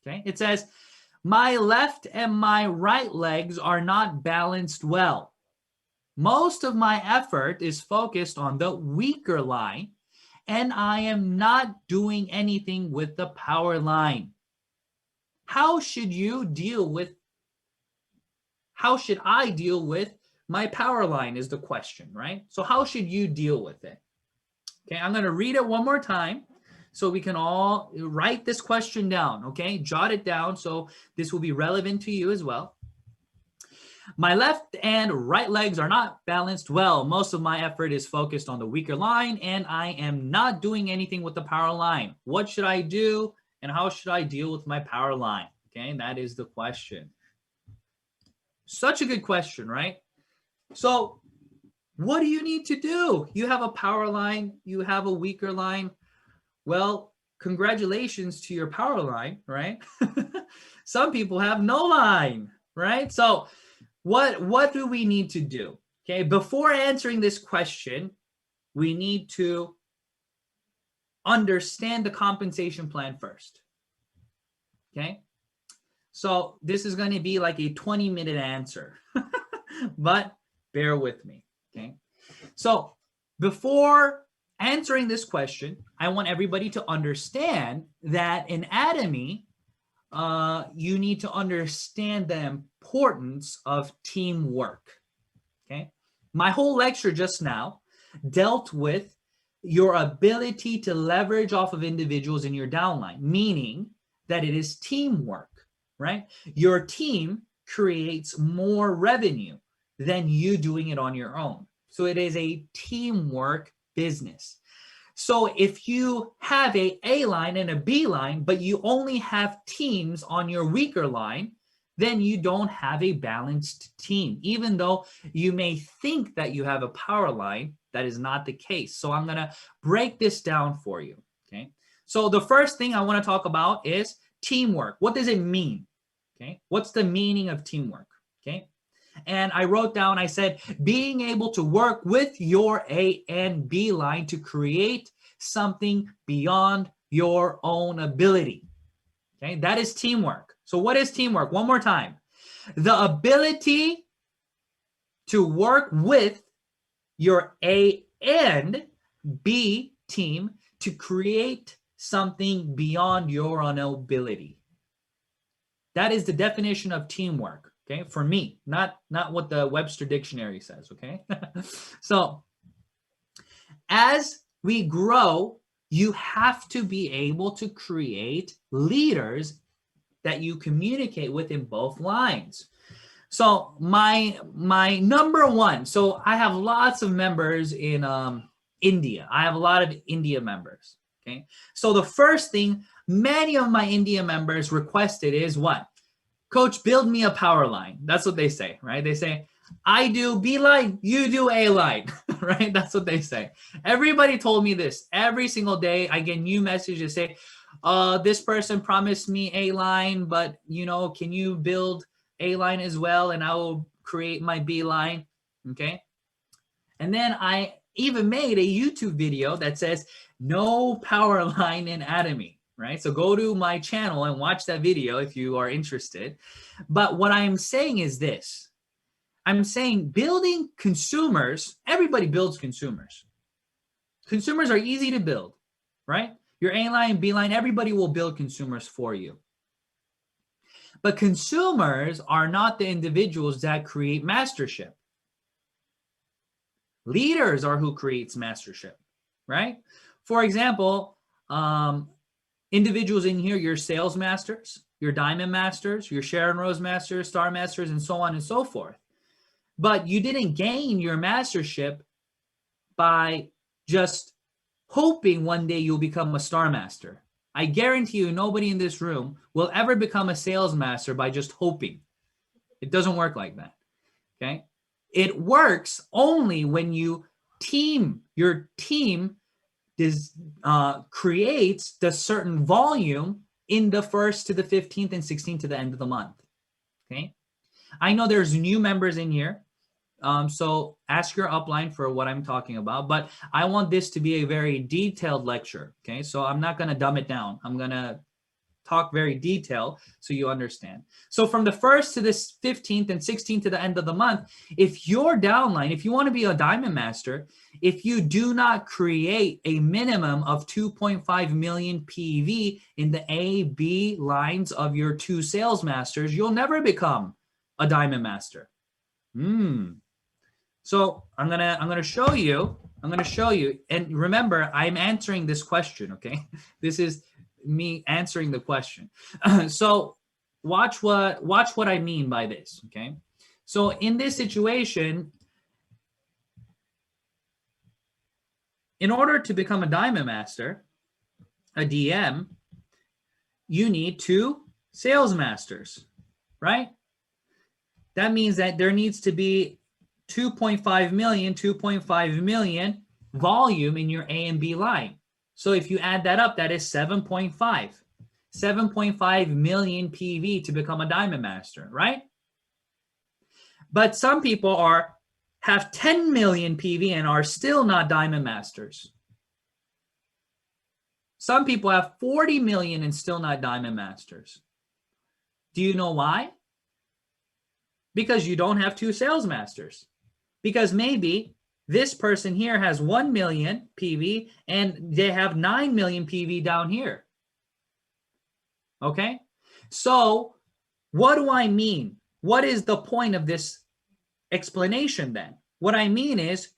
Okay, it says, my left and my right legs are not balanced well. Most of my effort is focused on the weaker line, and I am not doing anything with the power line. How should I deal with my power line is the question, right? So how should you deal with it? Okay, I'm going to read it one more time so we can all write this question down, okay? Jot it down so this will be relevant to you as well. My left and right legs are not balanced well. Most of my effort is focused on the weaker line, and I am not doing anything with the power line. What should I do, and how should I deal with my power line? Okay, that is the question. Such a good question, right? So what do you need to do? You have a power line, you have a weaker line. Well, congratulations to your power line, right? Some people have no line, right? So what do we need to do? Okay, before answering this question, we need to understand the compensation plan first. Okay, so this is going to be like a 20-minute answer, but bear with me. Okay, so before answering this question, I want everybody to understand that in Atomy, you need to understand the importance of teamwork. Okay, my whole lecture just now dealt with your ability to leverage off of individuals in your downline, meaning that it is teamwork, right? Your team creates more revenue than you doing it on your own. So it is a teamwork business. So if you have a A line and a B line, but you only have teams on your weaker line, then you don't have a balanced team. Even though you may think that you have a power line, that is not the case. So I'm going to break this down for you. Okay. So the first thing I want to talk about is teamwork. What does it mean? Okay. What's the meaning of teamwork? Okay. And I wrote down, I said, being able to work with your A and B line to create something beyond your own ability. Okay, that is teamwork. So what is teamwork? One more time. The ability to work with your A and B team to create something beyond your own ability. That is the definition of teamwork. Okay, for me, not what the Webster Dictionary says, okay? So as we grow, you have to be able to create leaders that you communicate with in both lines. So my number one, so I have lots of members in India. I have a lot of India members, okay? So the first thing many of my India members requested is what? Coach, build me a power line. That's what they say, right? They say, I do B line, you do A line, right? That's what they say. Everybody told me this. Every single day I get new messages say, this person promised me A line, but can you build A line as well? And I will create my B line, okay? And then I even made a YouTube video that says, no power line in Atomy. Right? So go to my channel and watch that video if you are interested. But what I'm saying is this. I'm saying building consumers, everybody builds consumers. Consumers are easy to build, right? Your A line, B line, everybody will build consumers for you. But consumers are not the individuals that create mastership. Leaders are who creates mastership, right? For example, individuals in here, your sales masters, your diamond masters, your Sharon Rose masters, star masters, and so on and so forth. But you didn't gain your mastership by just hoping one day you'll become a star master. I guarantee you nobody in this room will ever become a sales master by just hoping. It doesn't work like that, okay? It works only when your team creates the certain volume in the 1st to the 15th and 16th to the end of the month. Okay. I know there's new members in here. So ask your upline for what I'm talking about, but I want this to be a very detailed lecture. Okay. So I'm not going to dumb it down. I'm going to talk very detailed so you understand. So from the 1st to the 15th and 16th to the end of the month, if your downline, if you want to be a diamond master, if you do not create a minimum of 2.5 million PV in the A, B lines of your 2 sales masters, you'll never become a diamond master. So I'm gonna show you. And remember, I'm answering this question. Okay, this is me answering the question. So watch what I mean by this. Okay, so in this situation, in order to become a diamond master, a DM, you need 2 sales masters, right? That means that there needs to be 2.5 million volume in your A and B line. So if you add that up, that is 7.5 million PV to become a diamond master, right? But some people have 10 million PV and are still not diamond masters. Some people have 40 million and still not diamond masters. Do you know why? Because you don't have 2 sales masters. Because maybe this person here has 1 million PV and they have 9 million PV down here. Okay? So what do I mean? What is the point of this explanation then? What I mean is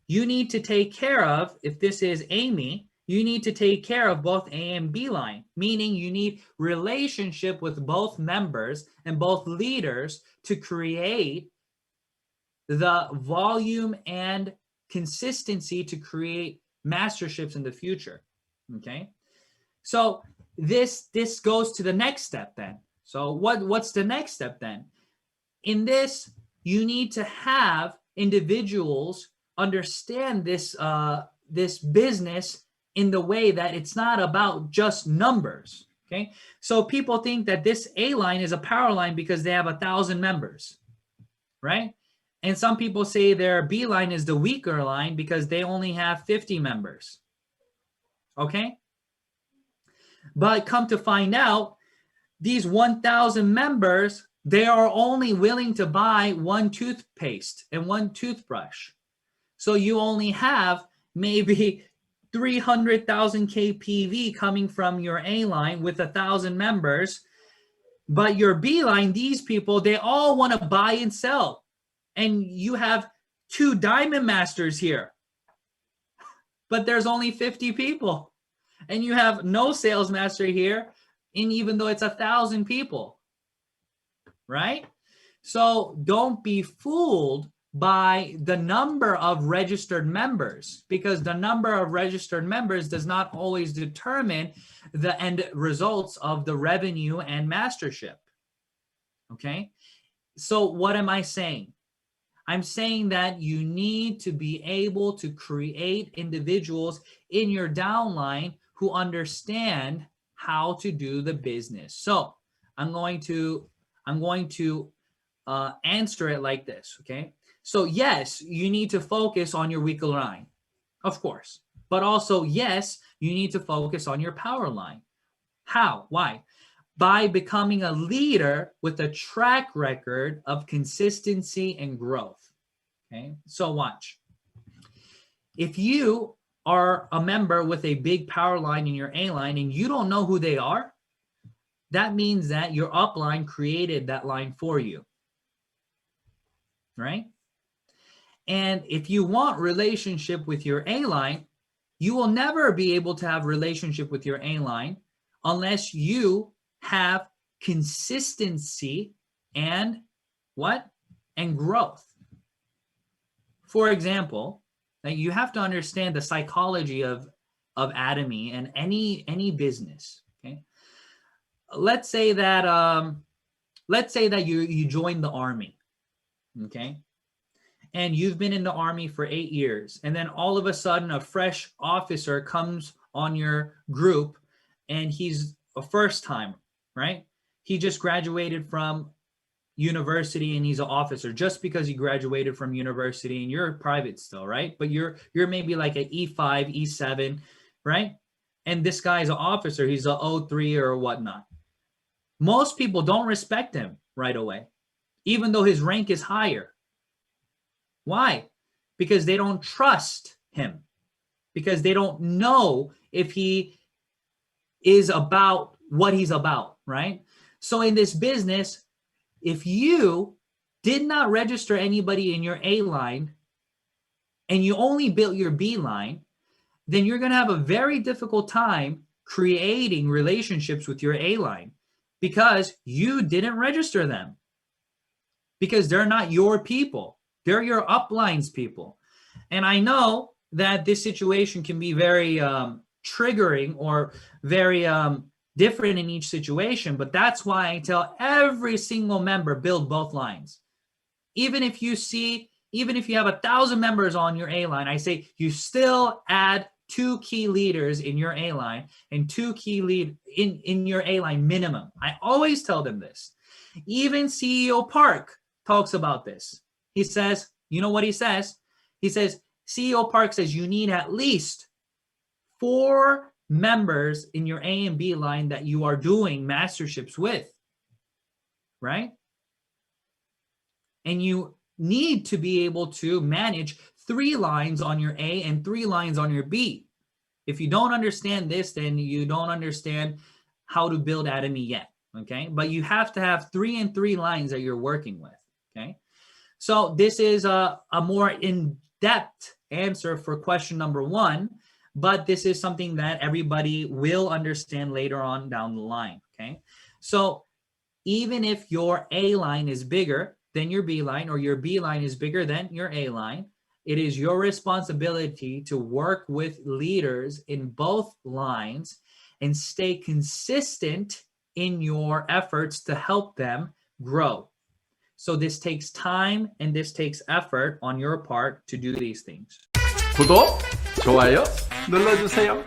you need to take care of, if this is Amy, you need to take care of both A and B line, meaning you need relationship with both members and both leaders to create the volume and consistency to create masterships in the future. Okay, so this goes to the next step then. So what's the next step then? In this, you need to have individuals understand this this business in the way that it's not about just numbers. Okay, so people think that this A line is a power line because they have 1,000 members, right? And some people say their B line is the weaker line because they only have 50 members. Okay, but come to find out, these 1,000 members, they are only willing to buy 1 toothpaste and 1 toothbrush. So you only have maybe 300,000 kPV coming from your A line with 1,000 members, but your B line, these people, they all want to buy and sell. And you have 2 diamond masters here, but there's only 50 people. And you have no sales master here, and even though it's 1,000 people, right? So don't be fooled by the number of registered members, because the number of registered members does not always determine the end results of the revenue and mastership. Okay, so what am I saying? I'm saying that you need to be able to create individuals in your downline who understand how to do the business. So I'm going to answer it like this. Okay, so yes, you need to focus on your weaker line, of course, but also yes, you need to focus on your power line. How? Why? By becoming a leader with a track record of consistency and growth. Okay, so watch. If you are a member with a big power line in your A line and you don't know who they are, that means that your upline created that line for you, right? And if you want relationship with your A line, you will never be able to have relationship with your A line unless you have consistency and what? And growth. For example, you have to understand the psychology of Atomy and any business. Okay, let's say that you join the army, okay, and you've been in the army for 8 years, and then all of a sudden a fresh officer comes on your group, and he's a first time, right? He just graduated from university and he's an officer. Just because he graduated from university and you're private still, right? But you're maybe like an E5, E7, right? and this guy's an officer, he's a O3 or whatnot. Most people don't respect him right away, even though his rank is higher. Why? Because they don't trust him, because they don't know if he is about what he's about, right? So in this business, if you did not register anybody in your A line and you only built your B line, then you're going to have a very difficult time creating relationships with your A line because you didn't register them, because they're not your people. They're your uplines people. And I know that this situation can be very triggering or very different in each situation, but that's why I tell every single member, build both lines. Even if you have 1,000 members on your A line, I say you still add 2 key leaders in your A line and 2 key lead in your A line minimum. I always tell them this. Even CEO Park talks about this. He says, you know what he says? He says, CEO Park says you need at least 4 members in your A and B line that you are doing masterships with, right? And you need to be able to manage 3 lines on your A and 3 lines on your B. If you don't understand this, then you don't understand how to build Atomy yet, okay? But you have to have 3 and 3 lines that you're working with, okay? So this is a more in-depth answer for question number 1, but this is something that everybody will understand later on down the line, okay? So even if your A line is bigger than your B line, or your B line is bigger than your A line, it is your responsibility to work with leaders in both lines and stay consistent in your efforts to help them grow. So this takes time and this takes effort on your part to do these things. 구독, 좋아요 눌러주세요.